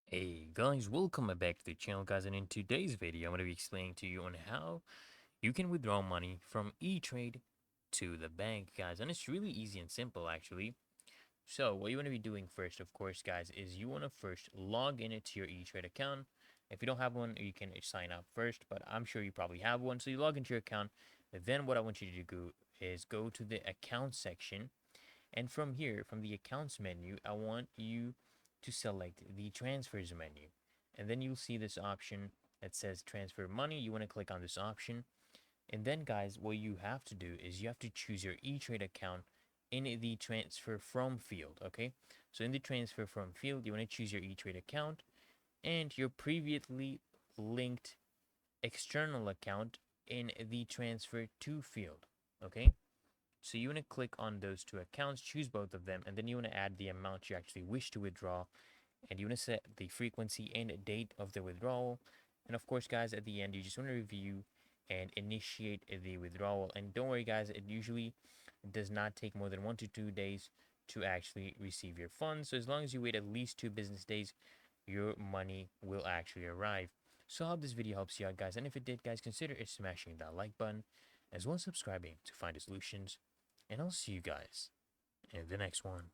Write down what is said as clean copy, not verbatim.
Hey guys, welcome back to the channel guys, and in today's video I'm going to be explaining to you on how you can withdraw money from E-Trade to the bank guys, and it's really easy and simple actually. So what you want to be doing first, of course guys, is you want to first log in to your E-Trade account. If you don't have one, you can sign up first, but I'm sure you probably have one. So you log into your account, and then what I want you to do is go to the account section, and from here, from the accounts menu, I want you to select the transfers menu. And then you'll see this option that says transfer money. You want to click on this option. And then guys, what you have to do is you have to choose your E-Trade account in the transfer from field, okay? So in the transfer from field, you want to choose your E-Trade account and your previously linked external account in the transfer to field, okay? So you want to click on those two accounts, choose both of them, and then you want to add the amount you actually wish to withdraw, and you want to set the frequency and date of the withdrawal. And of course, guys, at the end, you just want to review and initiate the withdrawal. And don't worry, guys, it usually does not take more than 1 to 2 days to actually receive your funds. So as long as you wait at least 2 business days, your money will actually arrive. So I hope this video helps you out, guys. And if it did, guys, consider smashing that like button as well as subscribing to Find the Solutions. And I'll see you guys in the next one.